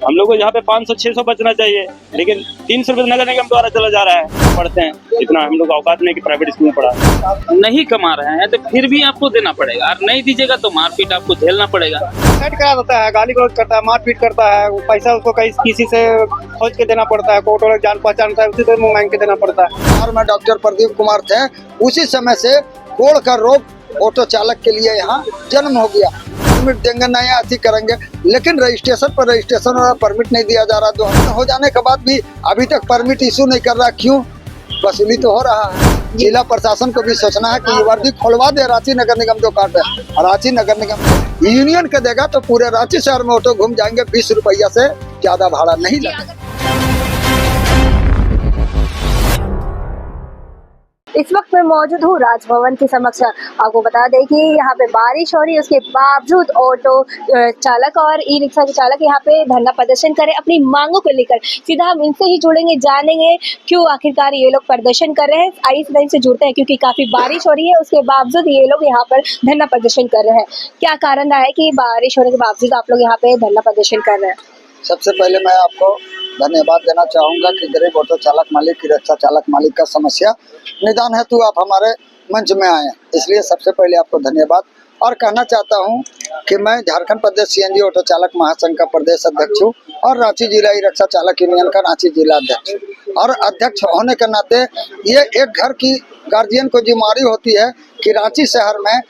हम लोग को यहाँ पे 500-600 बचना चाहिए, लेकिन 300 रुपये नगर निगम द्वारा चला जा रहा है। पढ़ते हैं, इतना हम लोग औकात नहीं कि प्राइवेट स्कूल में पढ़ा। नहीं कमा रहे हैं तो फिर भी आपको देना पड़ेगा, और नहीं दीजिएगा तो मारपीट आपको झेलना पड़ेगा। सेट करा देता है, गाली गलौज करता है, मारपीट करता है, वो पैसा उसको कहीं किसी से खोज के देना पड़ता है, कोर्ट वाले जान पहचान है उसी से मुँह मांग के देना पड़ता है। और मैं डॉक्टर प्रदीप कुमार थे, उसी समय से कोढ़ का रोग ऑटो चालक के लिए यहाँ जन्म हो गया। परमिट देंगे नया अति करेंगे, लेकिन रजिस्ट्रेशन पर रजिस्ट्रेशन और परमिट नहीं दिया जा रहा। 2 हफ्ते हो जाने के बाद भी अभी तक परमिट इशू नहीं कर रहा। क्यों? वसूली तो हो रहा है। जिला प्रशासन को भी सोचना है कि ये वर्दी खोलवा दे। रांची नगर निगम जो काट है, रांची नगर निगम यूनियन का देगा तो पूरे रांची शहर में ऑटो घूम जाएंगे। 20 रुपया से ज्यादा भाड़ा नहीं लगेगा। इस वक्त मैं मौजूद हूँ राजभवन के समक्ष। आपको बता दें कि यहाँ पे बारिश हो रही है, उसके बावजूद ऑटो चालक और ई रिक्शा के चालक यहाँ पे धरना प्रदर्शन करें अपनी मांगों को लेकर। सीधा हम इनसे ही जुड़ेंगे, जानेंगे क्यों आखिरकार ये लोग प्रदर्शन कर रहे हैं। आइए सीधा इनसे जुड़ते हैं, क्योंकि काफी बारिश हो रही है, उसके बावजूद ये लोग यहाँ पर धरना प्रदर्शन कर रहे हैं। क्या कारण रहा है कि बारिश होने के बावजूद आप लोग यहाँ पे धरना प्रदर्शन कर रहे हैं? सबसे पहले मैं आपको धन्यवाद देना चाहूँगा कि गरीब ऑटो चालक मालिक की रिक्शा चालक मालिक का समस्या निदान हेतु आप हमारे मंच में आए, इसलिए सबसे पहले आपको धन्यवाद। और कहना चाहता हूँ कि मैं झारखंड प्रदेश सीएनजी ऑटो चालक महासंघ का प्रदेश अध्यक्ष हूँ और रांची जिला ई रिक्शा चालक यूनियन का रांची जिला अध्यक्ष। और अध्यक्ष होने के नाते ये एक घर की गार्जियन को जिम्मेदारी होती है कि रांची शहर में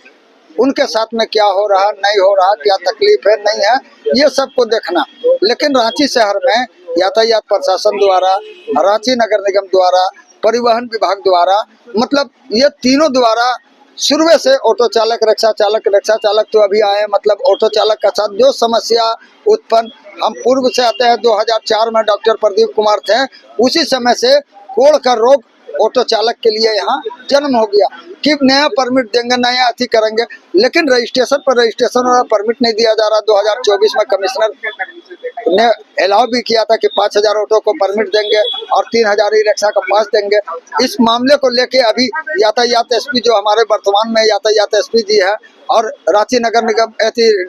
उनके साथ में क्या हो रहा नहीं हो रहा, क्या तकलीफ है नहीं है, ये सबको देखना। लेकिन रांची शहर में यातायात प्रशासन द्वारा, रांची नगर निगम द्वारा, परिवहन विभाग द्वारा, मतलब ये तीनों द्वारा शुरू से ऑटो चालक रिक्शा चालक तो अभी आए, मतलब ऑटो चालक का साथ जो समस्या उत्पन्न, हम पूर्व से आते हैं। 2004 में डॉक्टर प्रदीप कुमार थे, उसी समय से कोढ़ का रोग ऑटो चालक के लिए यहाँ जन्म हो गया कि नया परमिट देंगे नया अति करेंगे, लेकिन रजिस्ट्रेशन पर रजिस्ट्रेशन और परमिट नहीं दिया जा रहा। 2024 में कमिश्नर ने अलाउ भी किया था कि 5000 ऑटो को परमिट देंगे और 3000 ई रिक्शा का पास देंगे। इस मामले को लेके अभी यातायात एसपी जो हमारे वर्तमान में यातायात एसपी जी है और रांची नगर निगम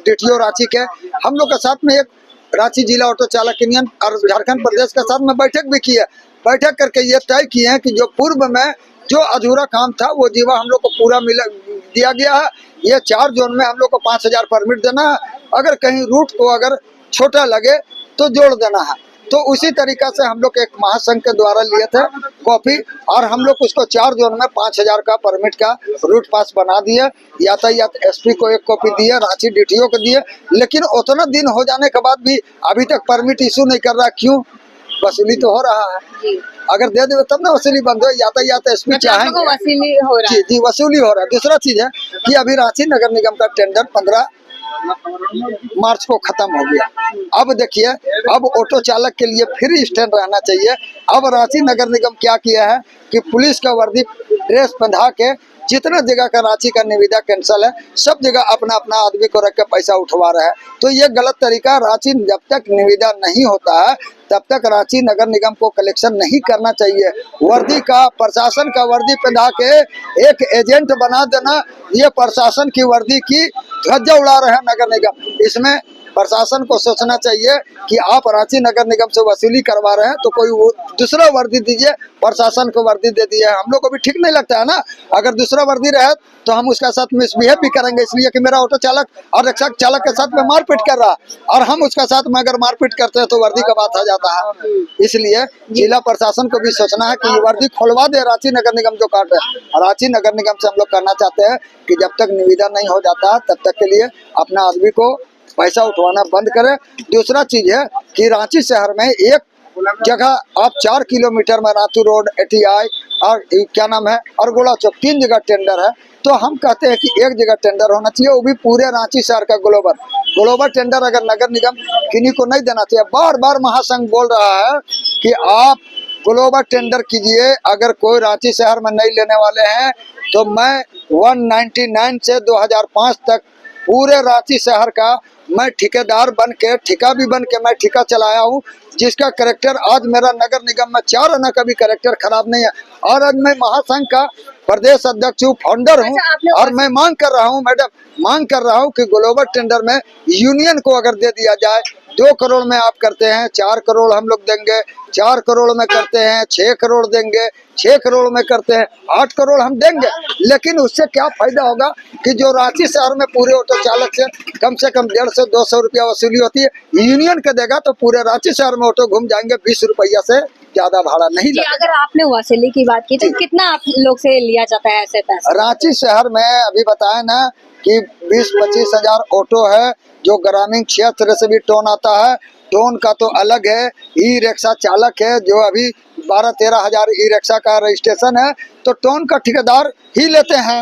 DTO रांची के, हम लोग के साथ में एक रांची जिला ऑटो चालक यूनियन और झारखंड प्रदेश के साथ में बैठक भी की है। बैठक करके ये तय किए हैं कि जो पूर्व में जो अधूरा काम था वो जीवा हम लोग को पूरा दिया गया है। ये 4 जोन में हम लोग को 5000 परमिट देना है, अगर कहीं रूट को अगर छोटा लगे तो जोड़ देना है। तो उसी तरीका से हम लोग एक महासंघ के द्वारा लिए थे कॉपी, और हम लोग उसको 4 जोन में 5000 का परमिट का रूट पास बना दिए। यातायात एसपी को एक कॉपी दिए, रांची DTO को दिए, लेकिन उतना दिन हो जाने के बाद भी अभी तक परमिट इशू नहीं कर रहा। क्यों? वसूली तो हो रहा है। अगर दे देवे तब ना वसूली बंद हो। यातायात एसपी चाहेंगे वसूली हो रहा है। जी वसूली हो रहा है। दूसरा चीज है कि अभी रांची नगर निगम का टेंडर 15 मार्च को खत्म हो गया। अब देखिए, अब ऑटो चालक के लिए फ्री स्टैंड रहना चाहिए। अब रांची नगर निगम क्या किया है कि पुलिस का वर्दी ड्रेस पहना के जितना जगह का रांची का निविदा कैंसिल है, सब जगह अपना अपना आदमी को रख के पैसा उठवा रहा है। तो ये गलत तरीका। रांची जब तक निविदा नहीं होता है तब तक रांची नगर निगम को कलेक्शन नहीं करना चाहिए। वर्दी का, प्रशासन का वर्दी पहना के एक एजेंट बना देना, ये प्रशासन की वर्दी की ध्वजा उड़ा रहे हैं नगर निगम। इसमें प्रशासन को सोचना चाहिए कि आप रांची नगर निगम से वसूली करवा रहे हैं तो कोई दूसरा वर्दी दीजिए, प्रशासन को वर्दी दे दिए। हम लोग को भी ठीक नहीं लगता है ना। अगर दूसरा वर्दी रहे तो हम उसका साथ मिसबिहेव भी करेंगे, इसलिए कि मेरा ऑटो चालक और रिक्शा चालक के साथ में मारपीट कर रहा है और हम उसका साथ में अगर मारपीट करते हैं तो वर्दी का बात आ जाता है। इसलिए जिला प्रशासन को भी सोचना है कि ये वर्दी खोलवा दे रांची नगर निगम जो काट है। रांची नगर निगम से हम लोग कहना चाहते हैं कि जब तक निविदा नहीं हो जाता तब तक के लिए अपना आदमी को पैसा उठवाना बंद करें। दूसरा चीज है कि रांची शहर में एक जगह आप 4 किलोमीटर में रातू रोड, ATI और क्या नाम है और गोला चौक, 3 जगह टेंडर है। तो हम कहते हैं कि एक जगह टेंडर होना चाहिए, वो भी पूरे रांची शहर का ग्लोबल टेंडर अगर नगर निगम किन्हीं को नहीं देना चाहिए। बार बार महासंघ बोल रहा है कि आप ग्लोबल टेंडर कीजिए। अगर कोई रांची शहर में नहीं लेने वाले हैं तो मैं 199 से 2005 तक पूरे रांची शहर का मैं ठेकेदार बन के ठेका भी बन के मैं ठेका चलाया हूँ, जिसका करेक्टर आज मेरा नगर निगम में 4 आना का भी करेक्टर खराब नहीं है। और आज मैं महासंघ का प्रदेश अध्यक्ष हूँ, फाउंडर हूँ। अच्छा, आपने और मैं मांग कर रहा हूँ मैडम, मांग कर रहा हूँ कि ग्लोबल टेंडर में यूनियन को अगर दे दिया जाए, 2 करोड़ में आप करते हैं 4 करोड़ हम लोग देंगे, 4 करोड़ में करते हैं 6 करोड़ देंगे, 6 करोड़ में करते हैं 8 करोड़ हम देंगे। लेकिन उससे क्या फायदा होगा कि जो रांची शहर में पूरे ऑटो चालक से कम 150 से 200 रुपया वसूली होती है, यूनियन का देगा तो पूरे रांची शहर में ऑटो घूम जाएंगे, 20 रुपया से ज्यादा भाड़ा नहीं जी, लगेगा। अगर आपने वसूली की बात की तो कितना आप लोग से लिया जाता है ऐसे पैसे? रांची शहर में अभी बताए ना कि 20-25 हजार ऑटो है, जो ग्रामीण क्षेत्र से भी टोन आता है। टोन का तो अलग है, ई रिक्शा चालक है जो अभी 12-13 हजार ई रिक्शा का रजिस्ट्रेशन है, तो टोन का ठेकेदार ही लेते हैं।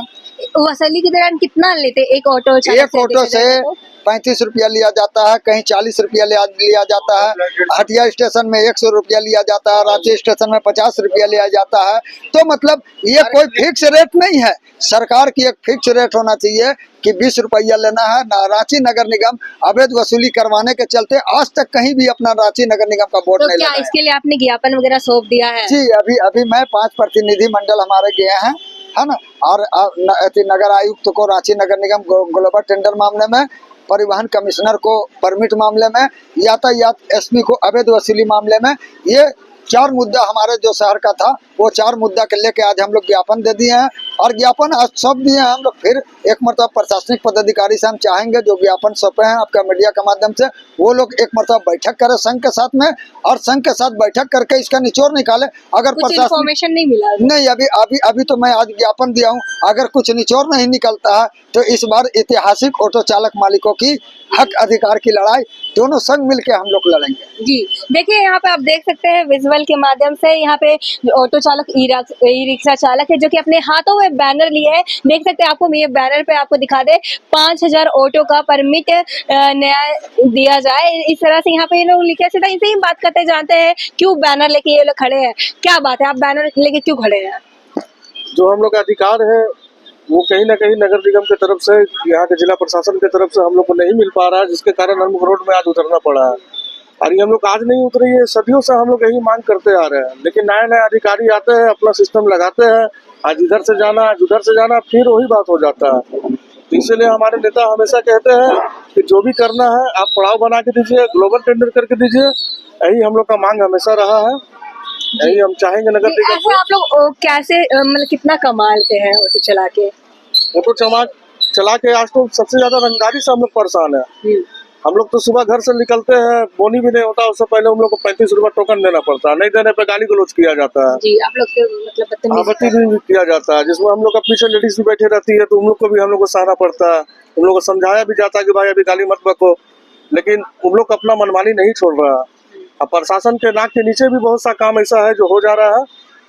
वसूली के दौरान कितना लेते एक ऑटो चालक एक ऑटो से 35 रुपया लिया जाता है, कहीं 40 रुपया लिया जाता है, हटिया स्टेशन में 100 रुपया लिया जाता है, रांची स्टेशन में 50 रुपया लिया जाता है। तो मतलब ये कोई फिक्स रेट नहीं है, सरकार की एक फिक्स रेट होना चाहिए कि 20 रुपया लेना है ना। रांची नगर निगम अवैध वसूली करवाने के चलते आज तक कहीं भी अपना रांची नगर निगम का बोर्ड तो नहीं क्या लगा इसके लिए आपने ज्ञापन वगैरह सौंप दिया है? जी। अभी मैं 5 प्रतिनिधि मंडल हमारे गए हैं, है ना। और नगर आयुक्त को रांची नगर निगम ग्लोबल टेंडर मामले में, परिवहन कमिश्नर को परमिट मामले में, यातायात एसपी को अवैध वसूली मामले में, ये 4 मुद्दा हमारे जो शहर का था, वो 4 मुद्दा के लेके आज हम लोग ज्ञापन दे दिए हैं। और ज्ञापन आज सौंप दिए हैं हम लोग। फिर एक मरतबा प्रशासनिक पदाधिकारी से हम चाहेंगे जो ज्ञापन सौंपे हैं आपका मीडिया के माध्यम से, वो लोग एक मरतबा बैठक करें संघ के साथ में, और संघ के साथ बैठक करके इसका निचोड़ निकाले। अगर कुछ इन्फॉर्मेशन नहीं मिला? नहीं, अभी तो मैं आज ज्ञापन दिया हूँ। अगर कुछ निचोड़ नहीं निकलता है तो इस बार ऐतिहासिक ऑटो चालक मालिकों की हक अधिकार की लड़ाई दोनों संग मिलकर हम लोग लड़ेंगे। जी, देखिए यहाँ पे आप देख सकते हैं विजुअल के माध्यम से, यहाँ पे ऑटो चालक ई रिक्शा चालक है जो कि अपने हाथों में बैनर लिए है। देख सकते हैं, आपको ये बैनर पे आपको दिखा दे 5000 ऑटो का परमिट नया दिया जाए। इस तरह से यहाँ पे ये लोग लिखे, सीधा इनसे ही बात करते जानते हैं क्यों बैनर लेके ये लोग खड़े हैं। क्या बात है, आप बैनर लेके क्यों खड़े हैं? जो हम लोग का अधिकार है वो कहीं ना कहीं नगर निगम की तरफ से, यहाँ के जिला प्रशासन की तरफ से हम लोग को नहीं मिल पा रहा है, जिसके कारण हम रोड में आज उतरना पड़ा है। और ये हम लोग आज नहीं उतरे, ये सदियों से हम लोग यही मांग करते आ रहे हैं। लेकिन नए नए अधिकारी आते हैं, अपना सिस्टम लगाते हैं, आज इधर से जाना आज उधर से जाना, फिर वही बात हो जाता है। तो इसीलिए हमारे नेता हमेशा कहते हैं कि जो भी करना है आप पड़ाव बना के दीजिए, ग्लोबल टेंडर करके दीजिए। यही हम लोग का मांग हमेशा रहा है, यही हम चाहेंगे नगर निगम। ऐसे आप लोग कैसे मतलब कितना कमाते हैं ऑटो चला के? ऑटो चला के आज तो सबसे ज्यादा रंगदारी से हम लोग परेशान है। हम लोग तो सुबह घर से निकलते हैं, बोनी भी नहीं होता, उससे पहले हम लोग को 35 रुपया टोकन देना पड़ता है। नहीं देने पे गाली गलौज किया जाता है जी, आप लोग से मतलब बदतमीजी भी किया जाता है, जिसमें हम लोग का पीछे लेडीज भी बैठे रहती है, तो उन लोग को भी हम लोग को सहना पड़ता है। उन लोग को समझाया भी जाता है कि भाई अभी गाली मत बको, लेकिन उन लोग अपना मनमानी नहीं छोड़ रहा है। अब प्रशासन के नाक के नीचे भी बहुत सा काम ऐसा है जो हो जा रहा है,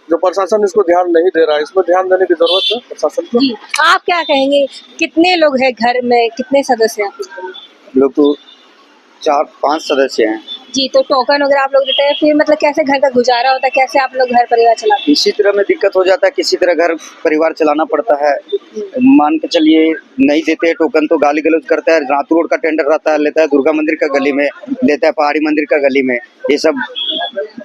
जो प्रशासन इसको ध्यान नहीं दे रहा है। इसमें ध्यान देने की जरूरत है प्रशासन को। जी, आप क्या कहेंगे, कितने लोग हैं घर में, कितने सदस्य हैं आप लोग? तो 4-5 सदस्य हैं जी। तो टोकन वगैरह आप लोग देते हैं, फिर मतलब कैसे घर का गुजारा होता है, कैसे आप लोग घर परिवार चलाते हैं? इसी तरह में दिक्कत हो जाता है, किसी तरह घर परिवार चलाना पड़ता है। मान के चलिए नहीं देते टोकन तो गाली गलौज करता है। रातू रोड का टेंडर रहता है, लेता है दुर्गा मंदिर का गली में, लेता है पहाड़ी मंदिर का गली में। ये सब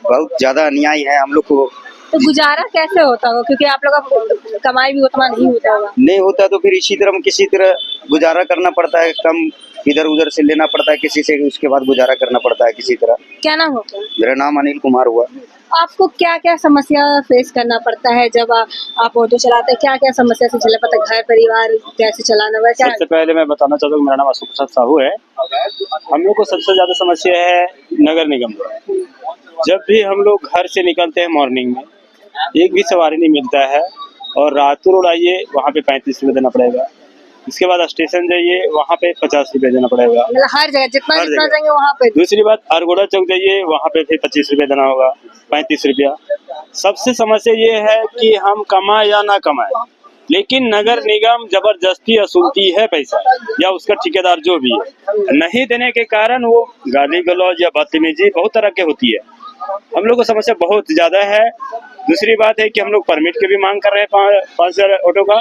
बहुत ज्यादा अन्याय है हम लोग को। तो गुजारा कैसे होता होगा, क्योंकि आप लोग का कमाई भी उतना नहीं होता होगा? नहीं होता तो फिर इसी तरह किसी तरह गुजारा करना पड़ता है, कम इधर उधर से लेना पड़ता है किसी से, उसके बाद गुजारा करना पड़ता है किसी तरह। क्या नाम होता है? मेरा नाम अनिल कुमार हुआ। आपको क्या क्या समस्या फेस करना पड़ता है जब आप ऑटो चलाते हैं? क्या क्या समस्या से झेलना पड़ता है, घर परिवार कैसे चलाना हुआ? क्या सबसे पहले मैं बताना चाहता हूँ, मेरा नाम अशोक प्रसाद साहू है। हम लोग को सबसे ज्यादा समस्या है नगर निगम का। जब भी हम लोग घर से निकलते हैं मॉर्निंग में, एक भी सवारी नहीं मिलता है, और रातू रोड आइए वहाँ पे 35 रुपये देना पड़ेगा। इसके बाद स्टेशन जाइए वहाँ पे 50 रुपये देना पड़ेगा, मतलब हर जगह जितना जाएंगे वहाँ पे। दूसरी बात, अरगोड़ा चौक जाइए वहाँ पे फिर 25 रुपये देना होगा, 35 रुपया। सबसे समस्या ये है कि हम कमाए या ना कमाए, लेकिन नगर निगम जबरदस्ती वसूलती है पैसा, या उसका ठेकेदार जो भी है, नहीं देने के कारण वो गाली गलौज या बदतमीजी बहुत तरह के होती है। हम लोग को समस्या बहुत ज्यादा है। दूसरी बात है कि हम लोग परमिट की भी मांग कर रहे हैं 5000 ऑटो का,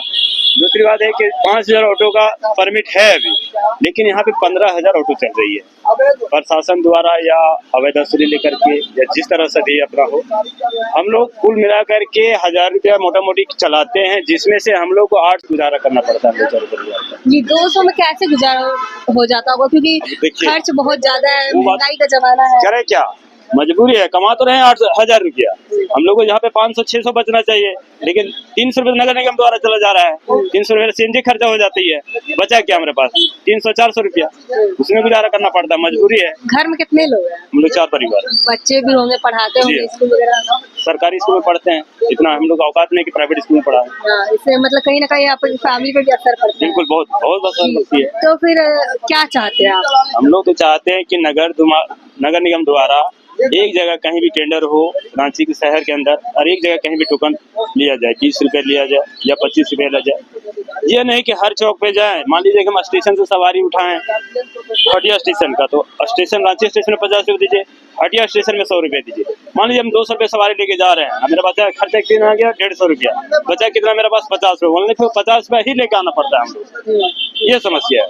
दूसरी बात है कि 5,000 ऑटो का परमिट है अभी, लेकिन यहाँ पे 15,000 ऑटो चल रही है प्रशासन द्वारा या अवैध वसूली लेकर के या जिस तरह से भी अपना हो। हम लोग कुल मिला करके 1,000 रुपया मोटा मोटी चलाते हैं, जिसमें से हम लोग को 8 गुजारा करना पड़ता है 200 रुपये। जी 200 में कैसे गुजारा हो जाता होगा, क्योंकि देखिए, खर्च बहुत ज्यादा है, वो बात- महंगाई का जमाना है। करे क्या, मजबूरी है, कमा तो रहे हैं 8,000 रुपया, हम लोग को यहाँ पे 500-600 बचना चाहिए, लेकिन 300 रुपये नगर निगम द्वारा चला जा रहा है। 300 रुपये सीएनजी खर्चा हो जाती है, बचा क्या हमारे पास 300-400 रुपया, उसमें गुजारा करना पड़ता है, मजबूरी है। घर में कितने लोग हैं? हम लोग 4 परिवार, बच्चे भी होंगे, पढ़ाते जी। होंगे स्कूल वगैरह? सरकारी स्कूल में पढ़ते हैं, इतना हम लोग औकात नहीं कि प्राइवेट स्कूल में पढ़ाएं। हाँ, इससे मतलब कहीं ना कहीं आपकी फैमिली पे भी असर पड़ता है। बिल्कुल, बहुत बहुत असर पड़ती है। तो फिर क्या चाहते हैं आप? हम लोग तो चाहते हैं कि नगर निगम द्वारा एक जगह कहीं भी टेंडर हो रांची के शहर के अंदर, और एक जगह कहीं भी टोकन लिया जाए, 20 रुपये लिया जाए या 25 रुपये लिया जाए। ये नहीं कि हर चौक पे जाए। मान लीजिए कि हम स्टेशन से सवारी उठाएं, हटिया स्टेशन का, तो स्टेशन रांची स्टेशन में 50 रुपये दीजिए, हटिया स्टेशन में 100 रुपये दीजिए। मान लीजिए हम 200 रुपये सवारी लेके जा रहे हैं, मेरा बचा खर्चा कितना आ गया 150 रुपया, बचा कितना मेरे पास 50 रुपये, बोलने फिर 50 रुपये ही लेके आना पड़ता है हम लोग। ये समस्या है।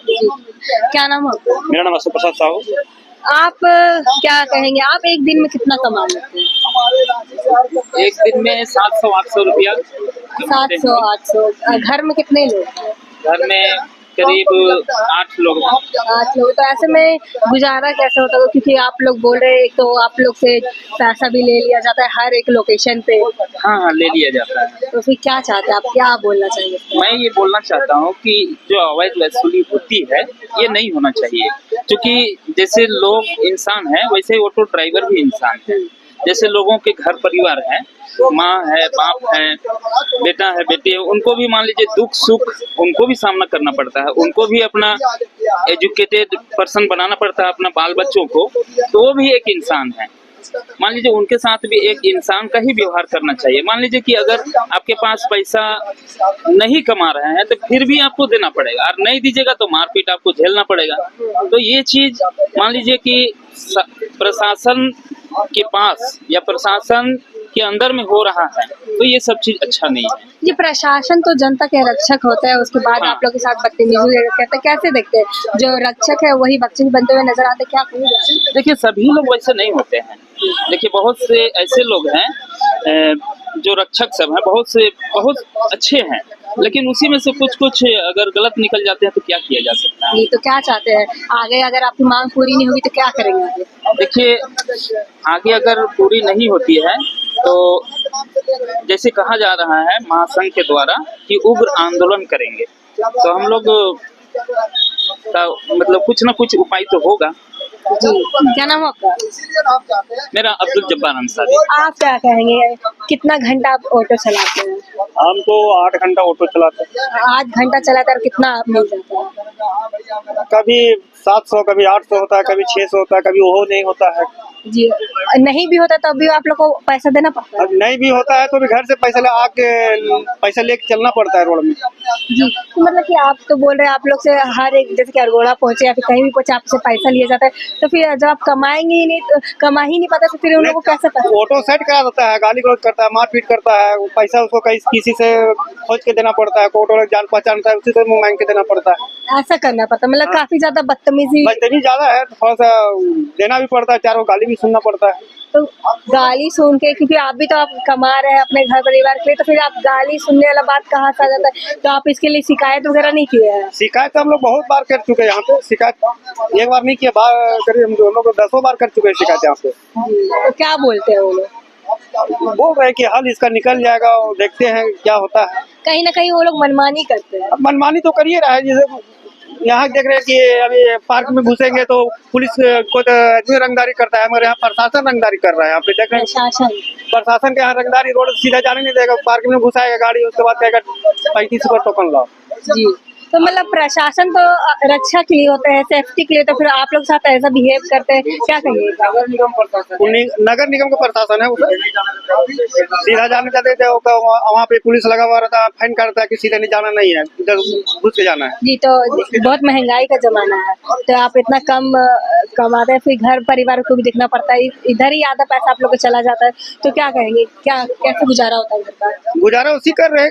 क्या नाम है आपका? मेरा नाम अशोक प्रसाद साहू। आप क्या कहेंगे, आप एक दिन में कितना कमा लेते हैं? एक दिन में 700-800 रुपया 700-800। घर में कितने लोग हैं? घर में करीब 8 लोग हैं। 8 लोग। तो ऐसे में गुजारा कैसे होता है, क्योंकि आप लोग बोल रहे हैं तो आप लोग से पैसा भी ले लिया जाता है हर एक लोकेशन पे। हाँ, ले लिया जाता है। तो फिर क्या चाहते हैं आप, क्या बोलना चाहिए? मैं ये बोलना चाहता हूँ कि जो अवैध वसूली होती है ये नहीं होना चाहिए, क्योंकि जैसे लोग इंसान हैं वैसे ऑटो ड्राइवर भी इंसान है। जैसे लोगों के घर परिवार है, माँ है, बाप है, बेटा है, बेटी है, उनको भी मान लीजिए दुख सुख उनको भी सामना करना पड़ता है, उनको भी अपना एजुकेटेड पर्सन बनाना पड़ता है अपना बाल बच्चों को, तो वो भी एक इंसान है। मान लीजिए उनके साथ भी एक इंसान का ही व्यवहार करना चाहिए। मान लीजिए कि अगर आपके पास पैसा नहीं कमा रहे हैं तो फिर भी आपको देना पड़ेगा, और नहीं दीजिएगा तो मारपीट आपको झेलना पड़ेगा। तो ये चीज मान लीजिए कि प्रशासन के पास या प्रशासन के अंदर में हो रहा है, तो ये सब चीज अच्छा नहीं है। ये प्रशासन तो जनता के रक्षक होता है, उसके बाद हाँ। आप लोग के साथ बदतमीजी करते हैं, कैसे देखते हैं? जो रक्षक है वही बच्चे बनते हुए नजर आते, क्या कहेंगे? देखिए सभी लोग वैसे नहीं होते हैं। देखिए बहुत से ऐसे लोग हैं जो रक्षक सब हैं, बहुत से बहुत अच्छे हैं, लेकिन उसी में से कुछ अगर गलत निकल जाते हैं तो क्या किया जा सकता है। ये तो क्या चाहते हैं आगे, अगर आपकी मांग पूरी नहीं होगी तो क्या करेंगे आगे? देखिए आगे अगर पूरी नहीं होती है तो जैसे कहा जा रहा है महासंघ के द्वारा कि उग्र आंदोलन करेंगे, तो हम लोग का मतलब कुछ ना कुछ उपाय तो होगा। जी, क्या नाम है आपका? मेरा अब्दुल जब्बार अंसारी। आप क्या कहेंगे, कितना घंटा आप ऑटो चलाते हैं? हम तो 8 घंटा ऑटो चलाते हैं, 8 घंटा चलाते हैं और कितना मिल जाता है? कभी 700, कभी 800 होता है, कभी 600 होता है, कभी वो नहीं होता है। जी, नहीं भी होता तब भी आप लोग को पैसा देना पड़ता है? अब नहीं भी होता है तो भी घर से पैसा लेके चलना पड़ता है रोड में। जी, तो मतलब कि आप तो बोल रहे हैं आप लोग से हर एक, जैसे कि अरगोड़ा पहुंचे या फिर कहीं भी पहुंचे आपसे पैसा लिया जाता है, तो फिर जब आप कमाएंगे ही नहीं, तो कमा ही नहीं पाता, तो फिर उन लोगों को कैसे पैसा? ऑटो सेट करा देता है, गाली गलौज करता है, मारपीट करता है, पैसा उसको किसी से खोज के देना पड़ता है, ऑटो जान पहचान है उसी से मुँह मांग के देना पड़ता है। ऐसा करना पड़ता है, मतलब काफी ज्यादा बदतमीजी। बदतमीजी ज्यादा है तो थोड़ा सा देना भी पड़ता है, चारों गाली भी सुनना पड़ता है। तो गाली सुन के, क्योंकि आप भी तो आप कमा रहे हैं अपने घर परिवार के लिए, तो फिर आप गाली सुनने वाला बात कहाँ से आ जाता है? तो आप इसके लिए शिकायत वगैरह नहीं किए हैं? शिकायत हम लोग बहुत बार कर चुके हैं यहाँ पे, शिकायत एक बार नहीं किया, करीब हम दोनों को 10 बार कर चुके हैं शिकायत यहाँ पे। तो क्या बोलते हैं वो लोग? बोल रहे हैं कि हल इसका निकल जाएगा और देखते हैं क्या होता है। कहीं ना कहीं वो लोग मनमानी करते हैं। अब मनमानी तो करिए रहा है, जैसे यहाँ देख रहे हैं कि अभी पार्क में घुसेंगे तो पुलिस को तो आदमी रंगदारी करता है, मगर यहाँ प्रशासन रंगदारी कर रहा है। यहाँ पे देख रहे हैं प्रशासन प्रशासन के यहाँ रंगदारी, रोड सीधा जाने नहीं देगा, पार्क में घुसाएगा गाड़ी, उसके बाद कहेगा 35 रुपये टोकन लाओ। जी, तो मतलब प्रशासन तो रक्षा के लिए होता है, सेफ्टी के लिए, तो फिर आप लोग साथ ऐसा बिहेव करते हैं, क्या कहिएगा? नगर निगम का प्रशासन है, उसे सीधा जाने देते थे, वहाँ पे पुलिस लगा हुआ रहता है, फाइन करता है कि सीधा नहीं जाना नहीं है, इधर घुस के जाना है। जी, तो बहुत महंगाई का जमाना है, तो आप इतना कम कमाते हैं, फिर घर परिवार को भी देखना पड़ता है, इधर ही आधा पैसा आप लोग को चला जाता है, तो क्या कहेंगे, क्या कैसे गुजारा होता है घर का? गुजारा उसी कर रहे हैं,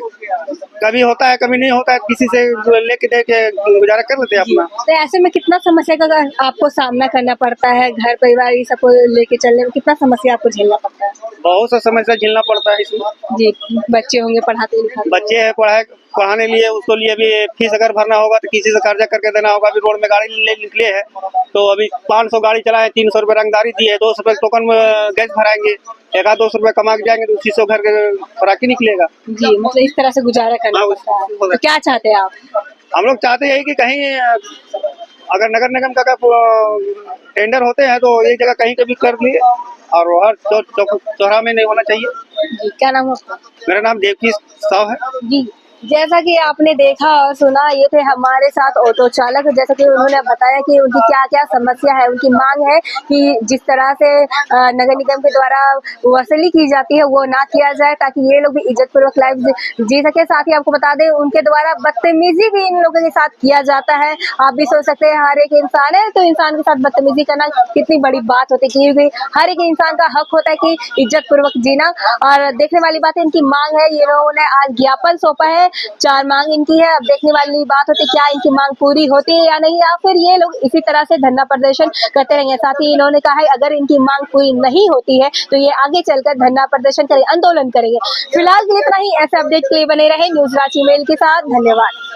कभी होता है कभी नहीं होता है, किसी से लेके दे के गुजारा कर लेते हैं अपना। तो ऐसे में कितना समस्या का आपको सामना करना पड़ता है, घर परिवार ये सबको लेके चलने में कितना समस्या आपको झेलना पड़ता है? बहुत सा समस्या झेलना पड़ता है इसमें। जी, बच्चे होंगे पढ़ाते लिखाते, बच्चे हैं पढ़ाने लिए, उसको लिए भी फीस अगर भरना होगा तो किसी से कर्जा करके देना होगा। अभी रोड में गाड़ी ले निकले हैं तो अभी 500 गाड़ी चलाए, 300 रुपये रंगदारी दी है, 200 रुपये टोकन गैस भराएंगे, 1-200 रुपये कमा के जाएंगे तो उसी से घर के खुराकी निकलेगा। जी, मतलब इस तरह से गुजारा करना हाँ, पड़ता है। उसी- तो क्या चाहते हैं आप? हम लोग चाहते हैं कि कहीं अगर नगर निगम का टेंडर होते हैं तो एक जगह कहीं के भी कर लिए, और हर चौराहा में नहीं होना चाहिए। जी, क्या नाम है आपका? मेरा नाम देवकी साव है। जी, जैसा कि आपने देखा और सुना, ये थे हमारे साथ ऑटो चालक, जैसा कि उन्होंने बताया कि उनकी क्या-क्या समस्या है, उनकी मांग है कि जिस तरह से नगर निगम के द्वारा वसूली की जाती है वो ना किया जाए, ताकि ये लोग भी इज्जतपूर्वक लाइफ जी सके। साथ ही आपको बता दें, उनके द्वारा बदतमीजी भी इन लोगों के साथ किया जाता है। आप भी सोच सकते हैं, हर एक इंसान है तो इंसान के साथ बदतमीजी करना कितनी बड़ी बात होती है, क्योंकि हर एक इंसान का हक होता है कि इज्जतपूर्वक जीना। और देखने वाली बात है, इनकी मांग है, ये लोगों ने आज ज्ञापन सौंपा है, 4 मांग इनकी है। अब देखने वाली बात होती है क्या इनकी मांग पूरी होती है या नहीं, या फिर ये लोग इसी तरह से धरना प्रदर्शन करते रहेंगे। साथ ही इन्होंने कहा है अगर इनकी मांग पूरी नहीं होती है तो ये आगे चलकर धरना प्रदर्शन करेंगे, आंदोलन करेंगे। फिलहाल के लिए इतना ही। ऐसे अपडेट के लिए बने रहे न्यूज रांची मेल के साथ। धन्यवाद।